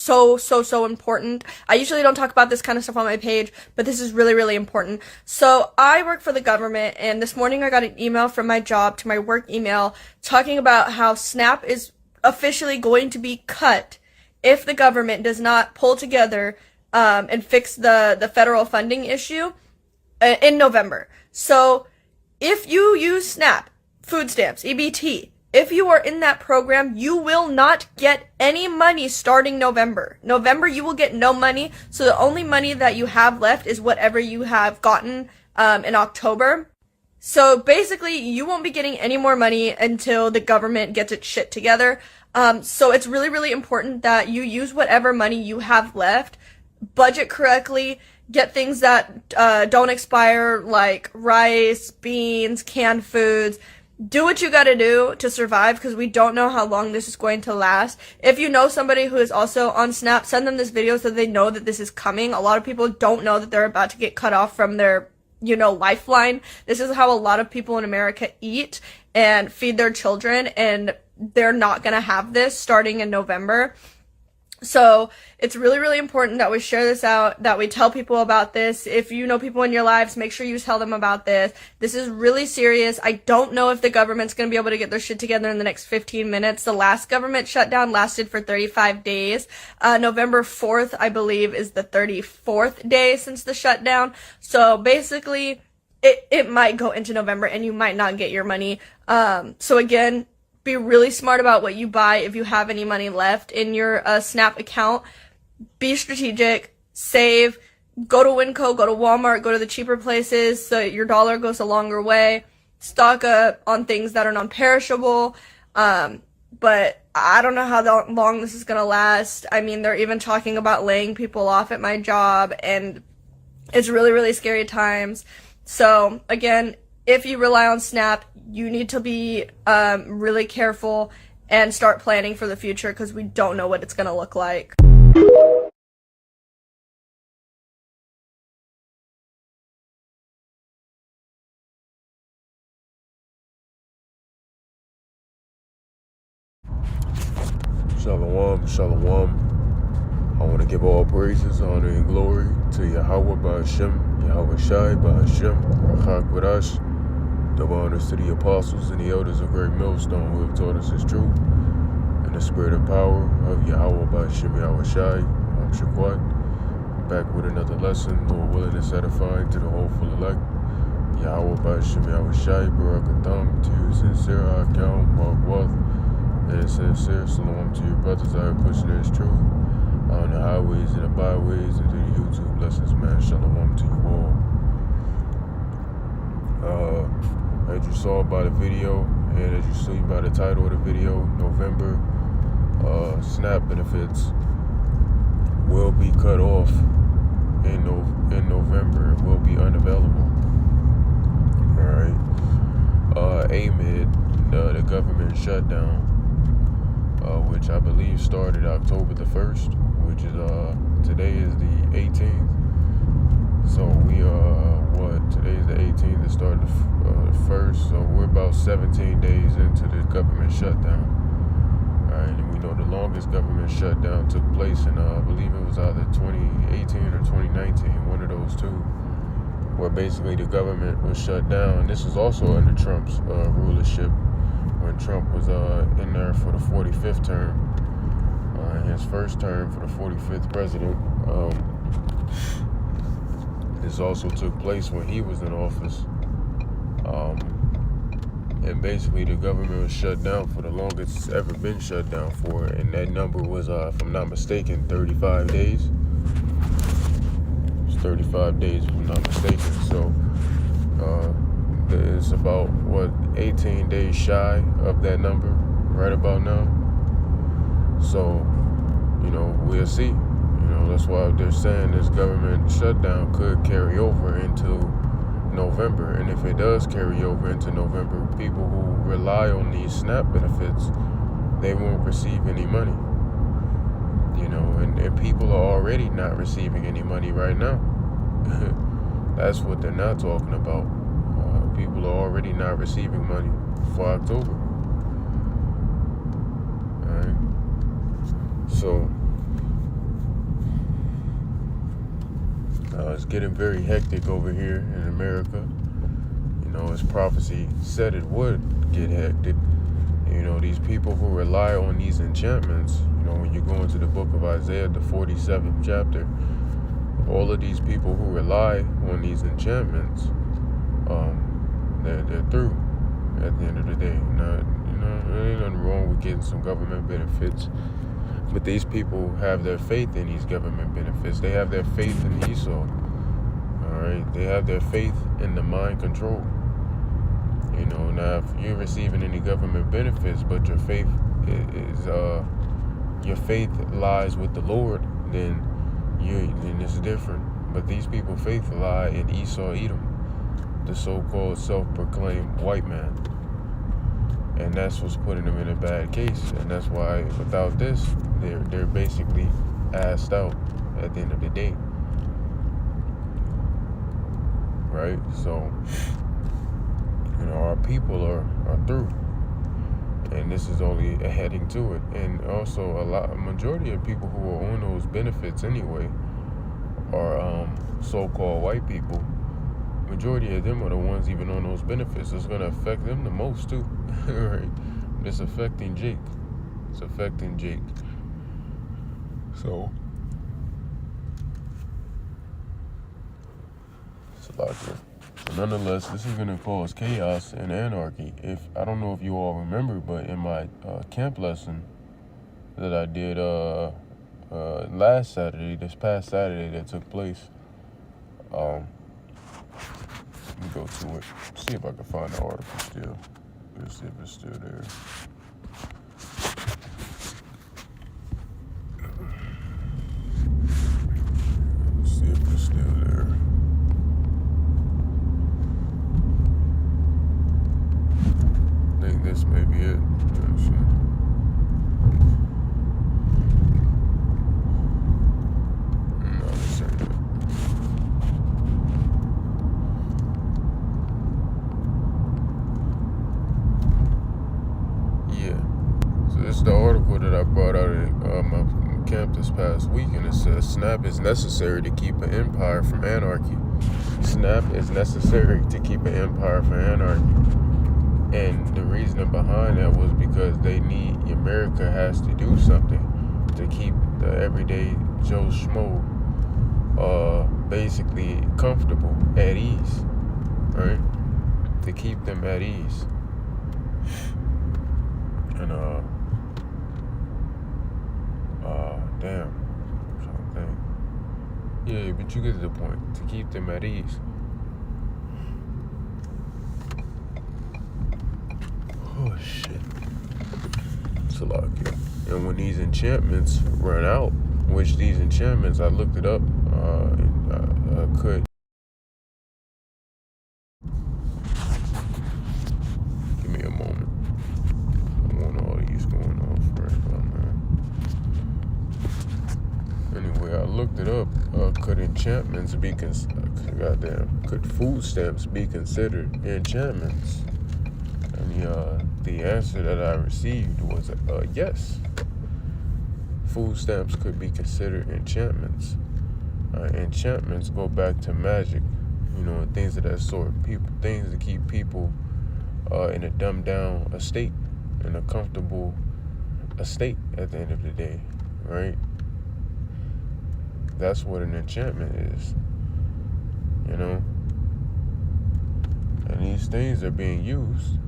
so important. I usually don't talk about this kind of stuff on my page, but this is really important. So I work for the government, and this morning I got an email from my job to my work email talking about how SNAP is officially going to be cut if the government does not pull together and fix the federal funding issue in November. So if you use SNAP, food stamps, EBT, if you are in that program, you will not get any money starting November. November, you will get no money. So the only money that you have left is whatever you have gotten in October. So basically, you won't be getting any more money until the government gets its shit together. So it's really important that you use whatever money you have left, budget correctly, get things that don't expire, like rice, beans, canned foods. Do what you gotta do to survive, because we don't know how long this is going to last. If you know somebody who is also on SNAP, send them this video so they know that this is coming. A lot of people don't know that they're about to get cut off from their, lifeline. This is how a lot of people in America eat and feed their children, and they're not gonna have this starting in November. So it's really important that we share this out, that we tell people about this. If you know people in your lives, make sure you tell them about this. This is really serious. I don't know if the government's going to be able to get their shit together in the next 15 minutes. The last government shutdown lasted for 35 days. November 4th, I believe, is the 34th day since the shutdown. So basically, it might go into November and you might not get your money. So again, be really smart about what you buy if you have any money left in your SNAP account. Be strategic, save, go to Winco, go to Walmart, go to the cheaper places so your dollar goes a longer way. Stock up on things that are non-perishable. But I don't know how long this is going to last. I mean, they're even talking about laying people off at my job, and it's really scary times. So again, if you rely on SNAP, you need to be really careful and start planning for the future, because we don't know what it's going to look like. Shalom, shalom. I want to give all praises, honor, and glory to Yahweh Ba'Hashem, Yahweh Shai Ba'Hashem, Rachak B'Rash. Double honors to the apostles and the elders of Great Millstone who have taught us his truth, and the spirit and power of Yahweh Ba'Hashem, Yahweh Shai, Shaquat. Back with another lesson, Lord willing and edifying to the hopeful elect. Yahweh Ba'Hashem, Yahweh Shai, Barakatam, to you sincere, Akam, Mark Wealth, and sincere shalom to your brothers out here pushing this truth on the highways and the byways and through the YouTube blessings, man. Shalom to you all. As you saw by the video, and as you see by the title of the video, November SNAP benefits will be cut off in November. It will be unavailable. All right. Amid the government shutdown, which I believe started October the 1st, which is today is the 18th. So we today is the 18th. It started the 1st, so we're about 17 days into the government shutdown. All right, and we know the longest government shutdown took place in I believe it was either 2018 or 2019, one of those two, where basically the government was shut down. This was also under Trump's rulership, when Trump was in there for the 45th term, his first term for the 45th president. This also took place when he was in office. And basically the government was shut down for the longest it's ever been shut down for, and that number was, if I'm not mistaken, 35 days. It's 35 days if I'm not mistaken. So it's about 18 days shy of that number right about now. So we'll see. That's why they're saying this government shutdown could carry over into November, and if it does carry over into November, people who rely on these SNAP benefits, they won't receive any money. And people are already not receiving any money right now. That's what they're not talking about. People are already not receiving money for October. All right. So It's getting very hectic over here in America. You know, as prophecy said it would get hectic. You know, these people who rely on these enchantments, you know, when you go into the book of Isaiah, the 47th chapter, all of these people who rely on these enchantments, they're through at the end of the day. Not, you know, there ain't nothing wrong with getting some government benefits, but these people have their faith in these government benefits. They have their faith in Esau. All right, they have their faith in the mind control. You know, now if you're receiving any government benefits, but your faith is your faith lies with the Lord, then it's different. But these people' faith lie in Esau, Edom, the so-called self-proclaimed white man, and that's what's putting them in a bad case. And that's why, without this, they're basically assed out at the end of the day, right? So, you know, our people are through, and this is only a heading to it. And also, a majority of people who are on those benefits anyway are so-called white people. Majority of them are the ones even on those benefits. It's going to affect them the most too. Right? It's affecting Jake. It's affecting Jake. So it's a lot there. Nonetheless, this is going to cause chaos and anarchy. I don't know if you all remember, but in my camp lesson that I did last Saturday, this past Saturday that took place, let me go to it, see if I can find the article still. Let's see if it's still there. Let's see if it's still there. I think this may be it. Let's see. No, this ain't it. Yeah. So this is the article that I brought out at my camp this past week, and it says, SNAP is necessary to keep an empire from anarchy. SNAP is necessary to keep an empire from anarchy. And the reasoning behind that was because America has to do something to keep the everyday Joe Schmo basically comfortable, at ease, right? To keep them at ease. And damn, I'm trying to think. Yeah, but you get to the point. To keep them at ease. Oh shit. It's a lot here. And when these enchantments run out, which these enchantments, I looked it up, and I could. Give me a moment. I want all these going off right about now. Anyway, I looked it up. Could enchantments be could food stamps be considered enchantments? And the answer that I received was yes. Food stamps could be considered enchantments. Enchantments go back to magic, you know, things of that sort. Things to keep people in a dumbed down estate, in a comfortable estate at the end of the day, right? That's what an enchantment is, you know? And these things are being used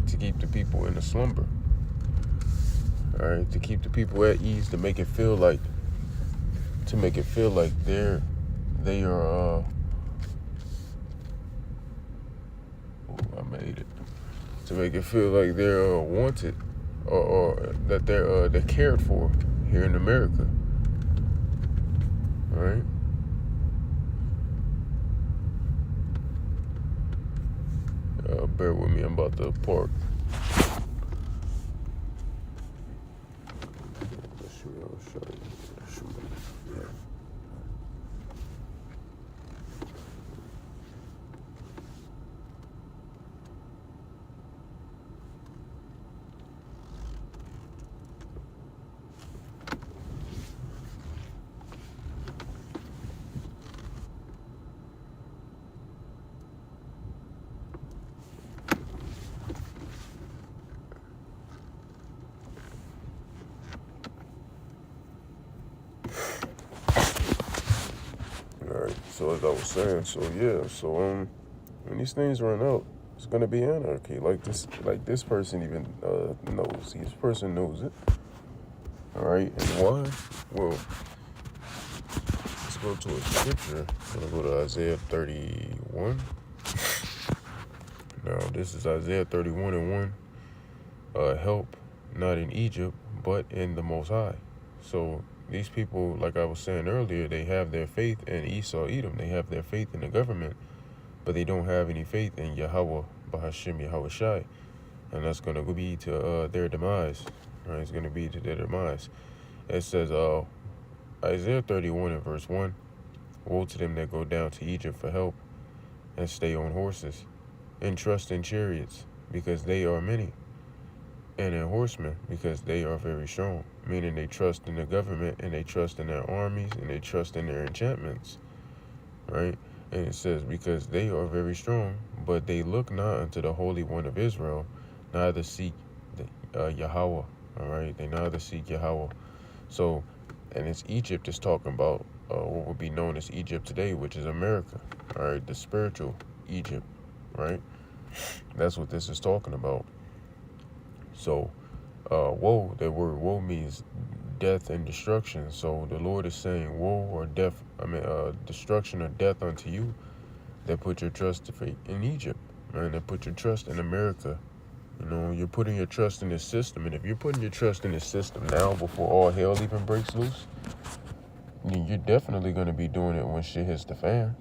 to keep the people in a slumber, all right? To keep the people at ease, to make it feel like they are I made it. To make it feel like they're wanted, or that they're cared for here in America, all right? Bear with me, I'm about to park. I'll show you. Yeah. So as I was saying, when these things run out, it's gonna be anarchy. Like this person even knows. This person knows it. All right, and why? Well, let's go to a scripture. I'm gonna go to Isaiah 31. Now this is Isaiah 31:1. Help not in Egypt, but in the Most High. So these people, like I was saying earlier, they have their faith in Esau, Edom. They have their faith in the government, but they don't have any faith in Yahweh, Bahashim Yahweh Shai. And that's going to be to their demise. Right? It's going to be to their demise. It says, Isaiah 31 and verse 1, woe to them that go down to Egypt for help and stay on horses and trust in chariots, because they are many, and in horsemen, because they are very strong. Meaning they trust in the government, and they trust in their armies, and they trust in their enchantments. Right? And it says, because they are very strong, but they look not unto the Holy One of Israel, neither seek Yahweh. All right? They neither seek Yahweh. So, and it's Egypt is talking about what would be known as Egypt today, which is America. All right? The spiritual Egypt. Right? That's what this is talking about. So, woe, that word woe means death and destruction. So the Lord is saying woe or death, destruction or death unto you that put your trust in Egypt, man, that put your trust in America. You know, you're putting your trust in this system. And if you're putting your trust in this system now before all hell even breaks loose, then you're definitely going to be doing it when shit hits the fan.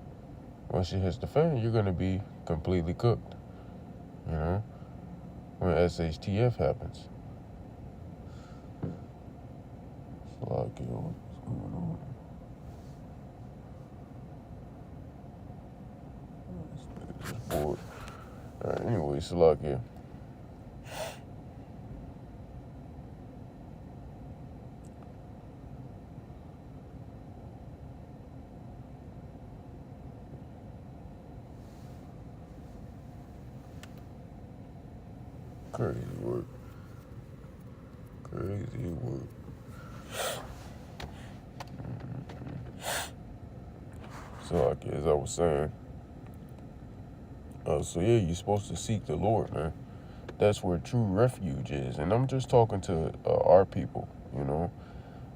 When shit hits the fan, you're going to be completely cooked, you know, when SHTF happens. What's going on? Just bored. Alright, anyway, Salakia. Crazy work. So, like, as I was saying, you're supposed to seek the Lord, man. That's where true refuge is. And I'm just talking to our people, you know,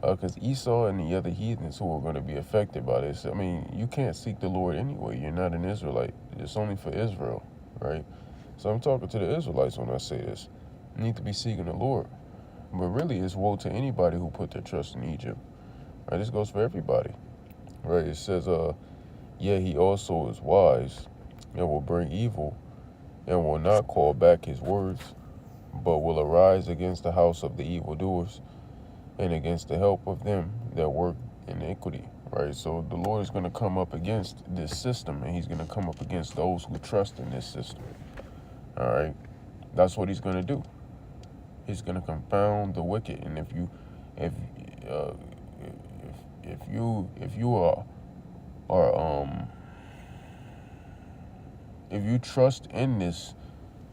because Esau and the other heathens who are going to be affected by this, I mean, you can't seek the Lord anyway. You're not an Israelite. It's only for Israel, right? So I'm talking to the Israelites when I say this. You need to be seeking the Lord. But really, it's woe to anybody who put their trust in Egypt. Right? This goes for everybody. Right? It says, yeah, he also is wise and will bring evil and will not call back his words, but will arise against the house of the evildoers and against the help of them that work iniquity. Right? So the Lord is going to come up against this system, and he's going to come up against those who trust in this system. All right? That's what he's going to do. He's going to confound the wicked. And if you trust in this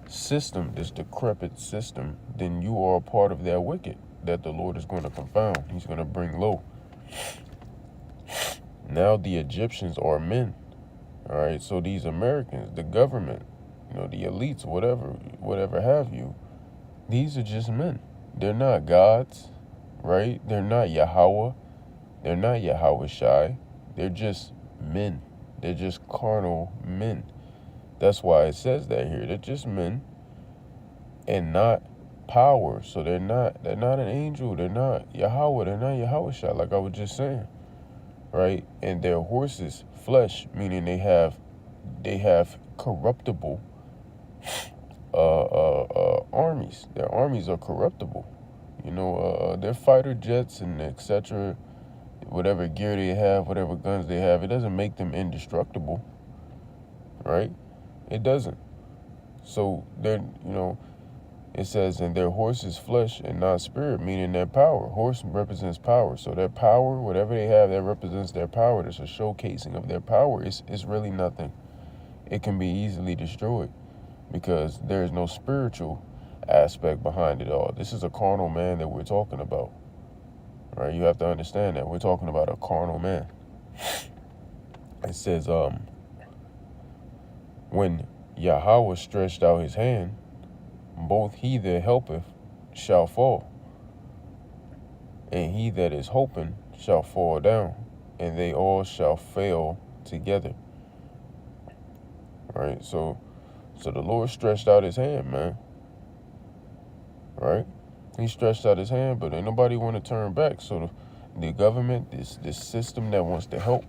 system, this decrepit system, then you are a part of that wicked that the Lord is going to confound. He's going to bring low. Now the Egyptians are men. All right, so these Americans, the government, you know, the elites, whatever have you, these are just men. They're not gods, right? They're not Yahweh. They're not Yahweh Shai. They're just men. They're just carnal men. That's why it says that here. They're just men and not power. So they're not an angel. They're not Yahweh. They're not Yahweh Shai, like I was just saying, right? And their horses, flesh, meaning they have corruptible armies. Their armies are corruptible. You know, their fighter jets and etc. Whatever gear they have, whatever guns they have, it doesn't make them indestructible, right? It doesn't. So they're, you know, it says, and their horse is flesh and not spirit, meaning their power. Horse represents power. So their power, whatever they have, that represents their power. There's a showcasing of their power. It's really nothing. It can be easily destroyed because there is no spiritual aspect behind it all. This is a carnal man that we're talking about, right? You have to understand that we're talking about a carnal man. It says, when Yahweh stretched out his hand, both he that helpeth shall fall, and he that is hoping shall fall down, and they all shall fail together. Right? So the Lord stretched out his hand, man. Right? He stretched out his hand, but ain't nobody want to turn back. So the government, this system that wants to help,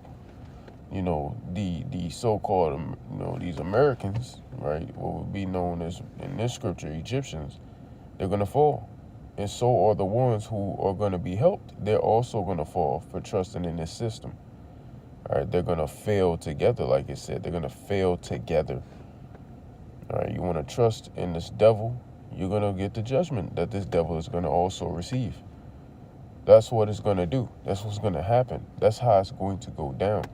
the so-called, these Americans, right, what would be known as, in this scripture, Egyptians, they're going to fall. And so are the ones who are going to be helped. They're also going to fall for trusting in this system. All right, they're going to fail together, like it said. They're going to fail together. All right, you want to trust in this devil, you're going to get the judgment that this devil is going to also receive. That's what it's going to do. That's what's going to happen. That's how it's going to go down.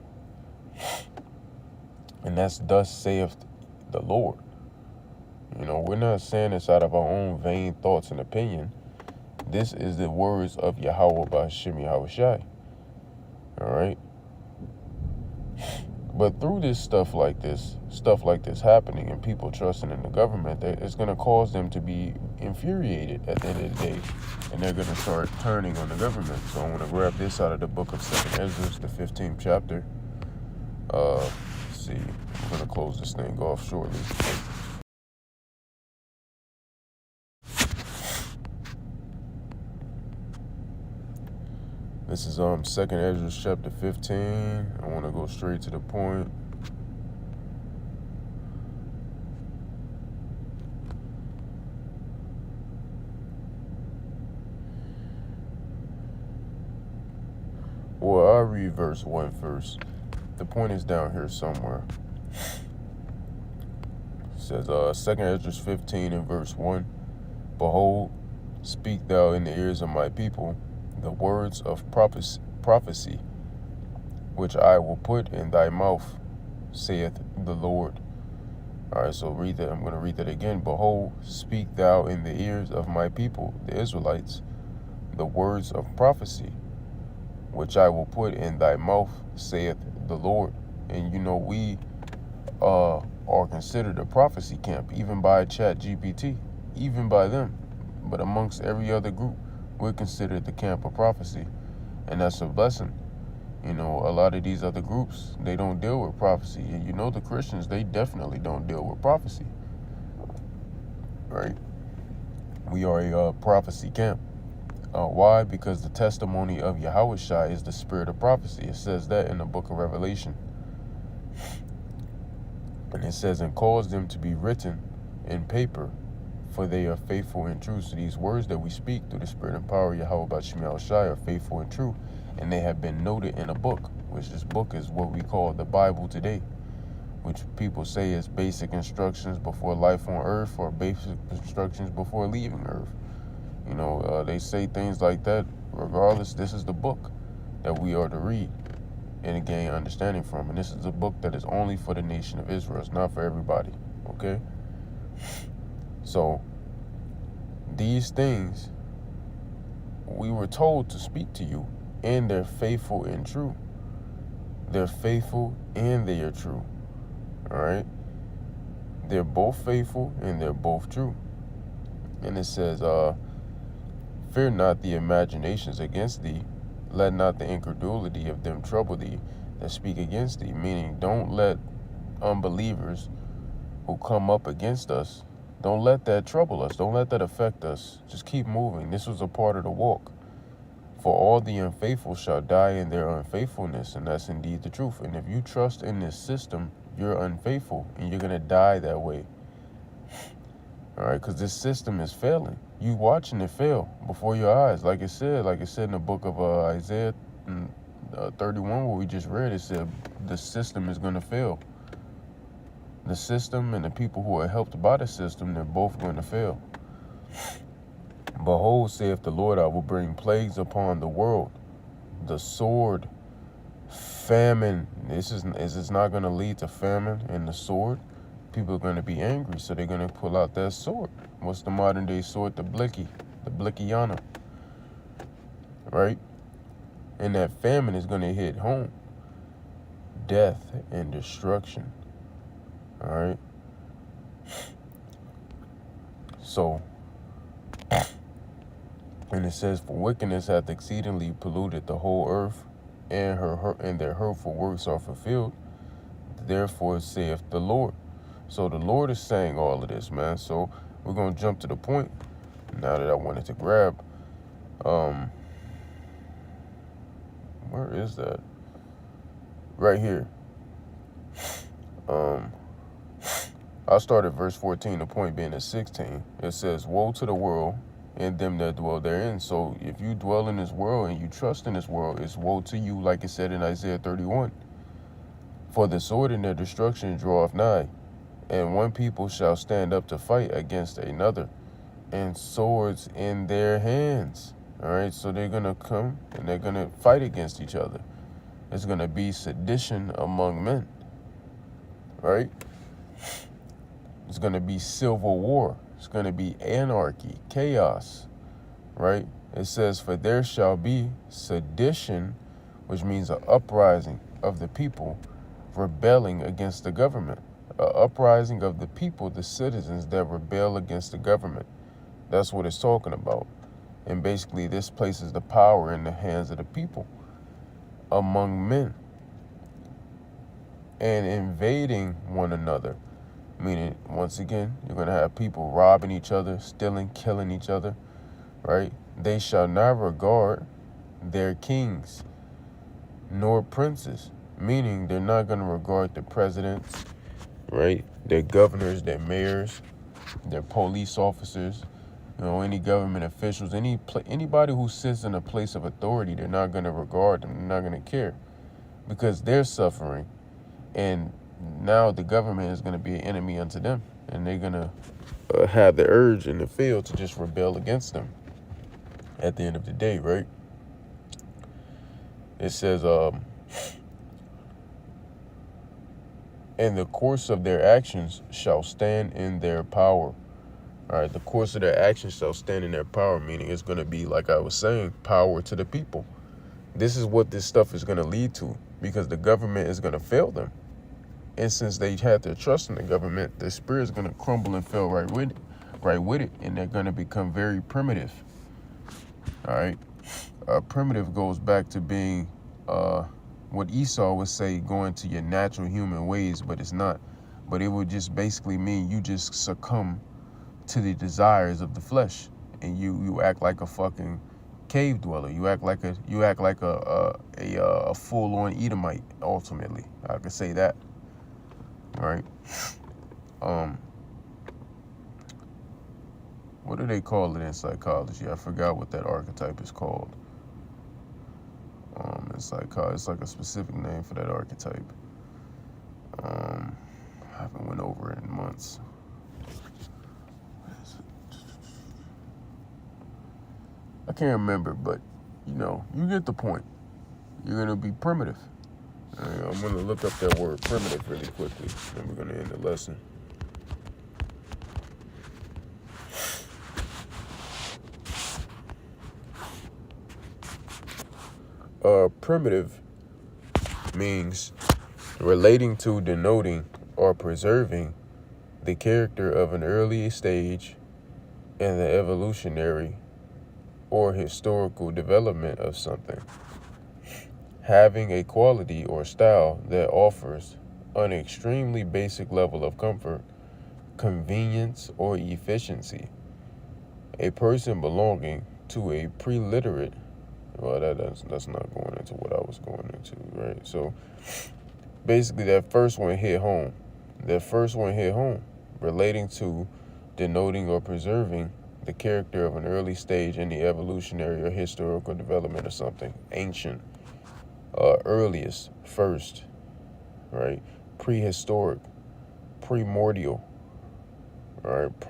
And that's thus saith the Lord. We're not saying this out of our own vain thoughts and opinion. This is the words of Yahweh by Shem Yahushai. All right? But through this stuff like this happening and people trusting in the government, it's going to cause them to be infuriated at the end of the day. And they're going to start turning on the government. So I want to grab this out of the book of 2nd Ezra, the 15th chapter. Let's see. I'm going to close this thing off shortly. This is 2nd Ezra chapter 15. I want to go straight to the point. Well, I'll read verse 1 first. The point is down here somewhere. It says, 2nd Ezra 15 and verse 1. Behold, speak thou in the ears of my people the words of prophecy, which I will put in thy mouth, saith the Lord. All right, so read that. I'm going to read that again. Behold, speak thou in the ears of my people, the Israelites, the words of prophecy, which I will put in thy mouth, saith the Lord. And we are considered a prophecy camp, even by ChatGPT, even by them. But amongst every other group, we're considered the camp of prophecy. And that's a blessing. A lot of these other groups, they don't deal with prophecy. And the Christians, they definitely don't deal with prophecy. Right? We are a prophecy camp. Why? Because the testimony of Yahushua is the spirit of prophecy. It says that in the book of Revelation. And it says, and cause them to be written in paper, for they are faithful and true. So these words that we speak through the spirit and power of Yahweh by Shem Yahushai are faithful and true. And they have been noted in a book, which this book is what we call the Bible today, which people say is basic instructions before life on earth or basic instructions before leaving earth. They say things like that. Regardless, this is the book that we are to read and gain understanding from. And this is a book that is only for the nation of Israel. It's not for everybody, okay? So these things we were told to speak to you, and they're faithful and true. They're faithful and they are true. All right? They're both faithful and they're both true. And it says, fear not the imaginations against thee. Let not the incredulity of them trouble thee that speak against thee. Meaning, don't let unbelievers who come up against us, don't let that trouble us. Don't let that affect us. Just keep moving. This was a part of the walk. For all the unfaithful shall die in their unfaithfulness, and that's indeed the truth. And if you trust in this system, you're unfaithful, and you're going to die that way. All right, because this system is failing. You watching it fail before your eyes. Like it said in the book of Isaiah 31, where we just read, it said the system is going to fail. The system and the people who are helped by the system, they're both going to fail. Behold, saith the Lord, I will bring plagues upon the world, the sword, famine. This is not going to lead to famine and the sword. People are going to be angry, so they're going to pull out that sword. What's the modern day sword? The Blickiana, right? And that famine is going to hit home. death and destruction. All right. So, and it says, for wickedness hath exceedingly polluted the whole earth, and their hurtful works are fulfilled. Therefore saith the Lord. So the Lord is saying all of this, man. So we're gonna jump to the point now that I wanted to grab. Where is that? Right here. I'll start at verse 14, the point being at 16. It says, woe to the world and them that dwell therein. So if you dwell in this world and you trust in this world, it's woe to you, like it said in Isaiah 31. For the sword in their destruction draweth nigh, and one people shall stand up to fight against another, and swords in their hands. All right, so they're going to come and they're going to fight against each other. It's going to be sedition among men, right? It's going to be civil war. It's going to be anarchy, chaos, right? It says, for there shall be sedition, which means an uprising of the people rebelling against the government. An uprising of the people, the citizens that rebel against the government. That's what it's talking about. And basically, this places the power in the hands of the people among men and invading one another. Meaning, once again, you're going to have people robbing each other, stealing, killing each other, right? They shall not regard their kings nor princes, meaning they're not going to regard the presidents, right? Their governors, their mayors, their police officers, any government officials, anybody who sits in a place of authority. They're not going to regard them. They're not going to care because they're suffering. And now the government is going to be an enemy unto them. And they're going to have the urge and the feel to just rebel against them at the end of the day, right? It says, and the course of their actions shall stand in their power. All right, the course of their actions shall stand in their power, meaning it's going to be, like I was saying, power to the people. This is what this stuff is going to lead to, because the government is going to fail them. And since they had their trust in the government, their spirit is going to crumble and fail right with it, and they're going to become very primitive. All right, primitive goes back to being what Esau would say, going to your natural human ways, but it's not. But it would just basically mean you just succumb to the desires of the flesh, and you act like a fucking cave dweller. You act like a full-on Edomite. Ultimately, I could say that. Right? What do they call it in psychology? I forgot what that archetype is called. In psychology, it's like a specific name for that archetype. I haven't went over it in months. I can't remember, but you get the point. You're gonna be primitive. I'm gonna look up that word primitive really quickly, then we're gonna end the lesson. Primitive means relating to, denoting, or preserving the character of an early stage in the evolutionary or historical development of something, having a quality or style that offers an extremely basic level of comfort, convenience, or efficiency. A person belonging to a pre-literate, well, that's not going into what I was going into, right? So basically that first one hit home, relating to, denoting, or preserving the character of an early stage in the evolutionary or historical development of something. Ancient, earliest, first, right? Prehistoric, primordial, all right?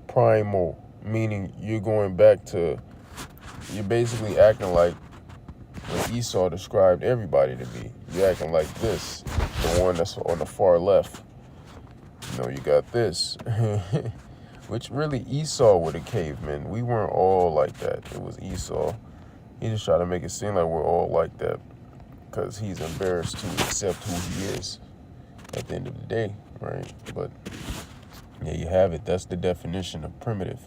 Primal, meaning you're going back to, you're basically acting like what Esau described everybody to be. You're acting like this, the one that's on the far left. You got this. Which really Esau were the cavemen. We weren't all like that. It was Esau. He just tried to make it seem like we're all like that. because he's embarrassed to accept who he is at the end of the day, right? But there you have it. That's the definition of primitive.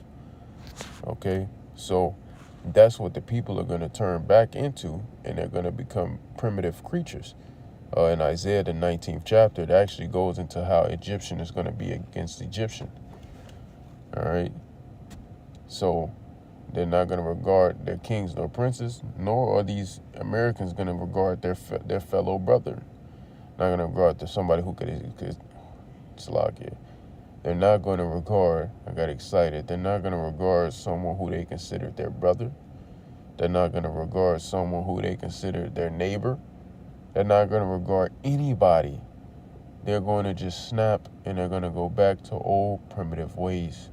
Okay, so that's what the people are going to turn back into, and they're going to become primitive creatures. In Isaiah, the 19th chapter, it actually goes into how Egyptian is going to be against Egyptian. All right, so they're not going to regard their kings nor princes, nor are these Americans going to regard their fellow brother. Not going to regard to somebody who could slag it. They're not going to regard, I got excited, they're not going to regard someone who they consider their brother. They're not going to regard someone who they consider their neighbor. They're not going to regard anybody. They're going to just snap and they're going to go back to old primitive ways.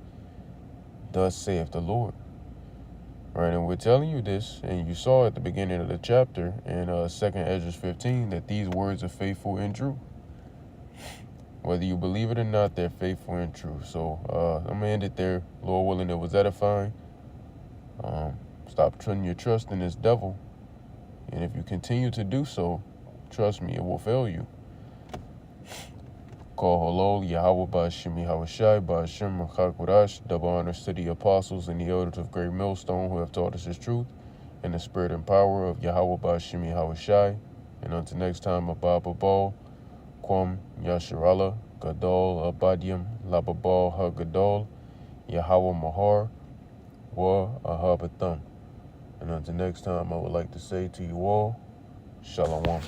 Thus saith the Lord. Right, and we're telling you this, and you saw at the beginning of the chapter in 2nd Ezra 15 that these words are faithful and true. Whether you believe it or not, they're faithful and true. So I'm going to end it there. Lord willing, it was edifying. Stop putting your trust in this devil. And if you continue to do so, trust me, it will fail you. Call Halol, Yahweh Ba'ashim Yahweh Ba'ashim Chakurash, double honors to the apostles and the elders of Great Millstone who have taught us his truth, and the spirit and power of Yahweh Ba'ashim Yahweh. And until next time, Abba Ball, Kwam Yasharala, Gadol Abadyam, Lababal Hagadol, Yahweh Mahar, Wa Ahabatham. And until next time, I would like to say to you all, Shalom.